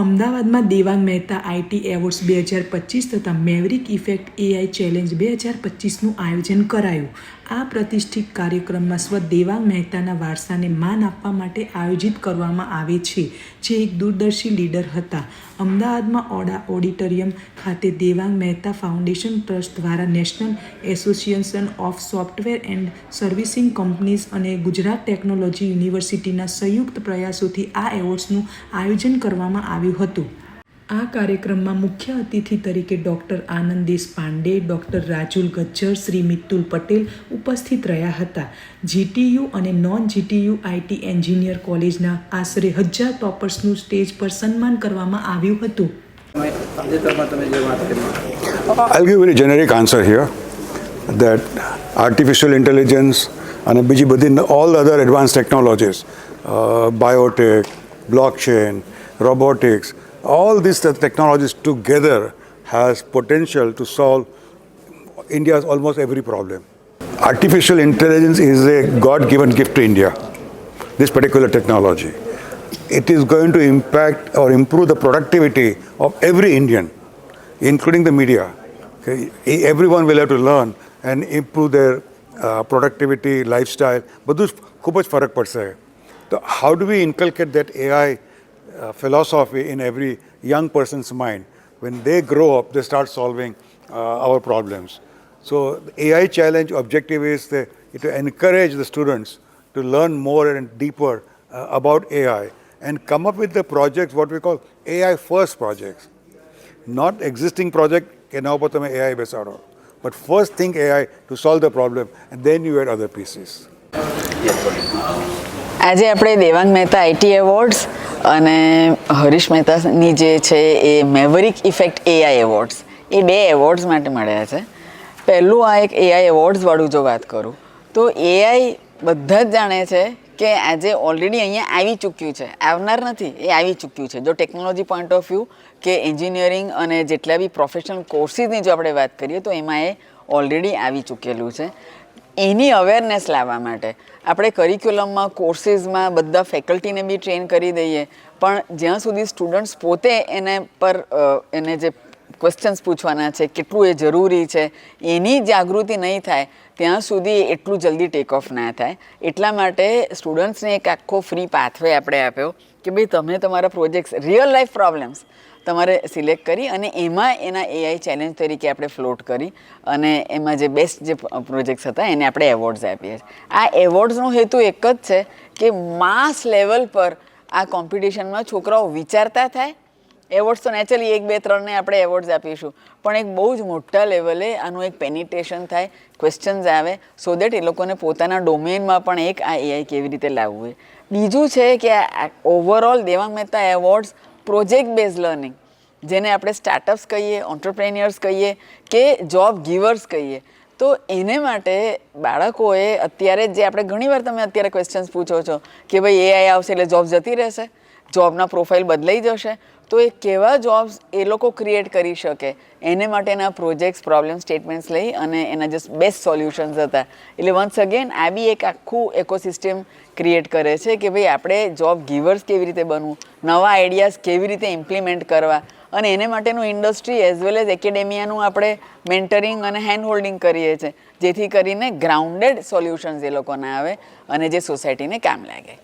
અમદાવાદમાં Devang Mehta IT awards 2025 તથા મેવરિક effect AI challenge 2025નું આયોજન કરાયું. આ પ્રતિષ્ઠિત કાર્યક્રમમાં સ્વ દેવાંગ મહેતાના વારસાને માન આપવા માટે આયોજિત કરવામાં આવે છે, જે એક દૂરદર્શી લીડર હતા. અમદાવાદમાં ઓડિટોરિયમ ખાતે દેવાંગ મહેતા ફાઉન્ડેશન ટ્રસ્ટ દ્વારા national association of software and servicing companies અને ગુજરાત ટેકનોલોજી યુનિવર્સિટીના સંયુક્ત પ્રયાસોથી આ એવોર્ડ્સનું આયોજન કરવામાં આવ્યું હતું. આ કાર્યક્રમમાં મુખ્ય અતિથિ તરીકે ડૉક્ટર આનંદ દેશપાંડે, ડૉક્ટર રાજુલ ગજ્જર, શ્રી મિતુલ પટેલ ઉપસ્થિત રહ્યા હતા. જીટીયુ અને નોન જીટીયુ આઈટી એન્જિનિયર કોલેજના આશરે 1000 ટોપર્સનું સ્ટેજ પર સન્માન કરવામાં આવ્યું હતું. I'll give a very generic answer here that artificial intelligence and બીજી બધી all other advanced technologies, biotech, blockchain, robotics, all these technologies together has potential to solve India's almost every problem. Artificial intelligence is a God-given gift to India, this particular technology. It is going to impact or improve the productivity of every Indian, including the media. Okay? Everyone will have to learn and improve their productivity, lifestyle. બધું ખૂબ જ ફરક પડશે. So how do we inculcate that AI philosophy in every young person's mind? When they grow up, they start solving our problems. So the AI challenge objective is to encourage the students to learn more and deeper about AI and come up with the projects, what we call AI first projects. Not existing project કે ના ઉપર તમે AI બેસાડો, but first think AI to solve the problem and then you add other pieces. આજે આપણે Devang Mehta IT awards અને હરીશ મહેતાની જે છે એ મેવરિક ઇફેક્ટ એઆઈ એવોર્ડ્સ, એ બે એવોર્ડ્સ માટે મળ્યા છે. પહેલું આ એક એઆઈ એવોર્ડ્સવાળું જો વાત કરું તો એઆઈ બધા જ જાણે છે કે આજે ઓલરેડી અહીંયા આવી ચૂક્યું છે, આવનાર નથી, એ આવી ચૂક્યું છે. જો ટેકનોલોજી પોઈન્ટ ઓફ વ્યૂ કે એન્જિનિયરિંગ અને જેટલા બી પ્રોફેશનલ કોર્સીસની જો આપણે વાત કરીએ તો એમાં એ ઓલરેડી આવી ચૂકેલું છે. એની અવેરનેસ લાવવા માટે આપણે કરિક્યુલમમાં, કોર્સીસમાં બધા ફેકલ્ટીને બી ટ્રેન કરી દઈએ, પણ જ્યાં સુધી સ્ટુડન્ટ્સ પોતે એને જે ક્વેશ્ચન્સ પૂછવાના છે, કેટલું એ જરૂરી છે, એની જાગૃતિ નહીં થાય ત્યાં સુધી એટલું જલ્દી ટેક ઓફ ના થાય. એટલા માટે સ્ટુડન્ટ્સને એક આખો ફ્રી પાથવે આપણે આપ્યો કે ભાઈ તમે તમારા પ્રોજેક્ટ્સ, રિયલ લાઈફ પ્રોબ્લેમ્સ તમારે સિલેક્ટ કરી અને એમાં એના એઆઈ ચેલેન્જ તરીકે આપણે ફ્લોટ કરી અને એમાં જે બેસ્ટ જે પ્રોજેક્ટ્સ હતા એને આપણે એવોર્ડ્સ આપીએ છીએ. આ એવોર્ડ્સનો હેતુ એક જ છે કે માસ લેવલ પર આ કોમ્પિટિશનમાં છોકરાઓ વિચારતા થાય. એવોર્ડ્સ તો નેચરલી 1, 2, 3ને આપણે એવોર્ડ્સ આપીશું, પણ એક બહુ જ મોટા લેવલે આનું એક પેનિટ્રેશન થાય, ક્વેશ્ચન્સ આવે, સો દેટ એ લોકોને પોતાના ડોમેનમાં પણ એક આ એઆઈ કેવી રીતે લાવવું. બીજું છે કે આ overall Devang Mehta awards project base learning, જેને આપણે સ્ટાર્ટઅપ્સ કહીએ, ઓન્ટરપ્રેન્યોર્સ કહીએ કે જોબ ગીવર્સ કહીએ, તો એને માટે બાળકોએ અત્યારે જે આપણે ઘણીવાર તમે અત્યારે ક્વેશ્ચન્સ પૂછો છો કે ભાઈ એઆઈ આવશે એટલે જોબ જતી રહેશે, જોબના પ્રોફાઇલ બદલાઈ જશે, તો એ કેવા જોબ્સ એ લોકો ક્રિએટ કરી શકે એને માટેના પ્રોજેક્ટ્સ, પ્રોબ્લેમ સ્ટેટમેન્ટ્સ લઈ અને એના જે બેસ્ટ સોલ્યુશન્સ હતા. એટલે વન્સ અગેન આ બી એક આખું એકોસિસ્ટમ ક્રિએટ કરે છે કે ભાઈ આપણે જોબ ગીવર્સ કેવી રીતે બનવું, નવા આઈડિયાઝ કેવી રીતે ઇમ્પ્લિમેન્ટ કરવા, અને એને માટેનું ઇન્ડસ્ટ્રી એઝ વેલ એઝ એકેડેમિયાનું આપણે મેન્ટરિંગ અને હેન્ડ હોલ્ડિંગ કરીએ છીએ, જેથી કરીને ગ્રાઉન્ડેડ સોલ્યુશન્સ એ લોકોને આવે અને જે સોસાયટીને કામ લાગે.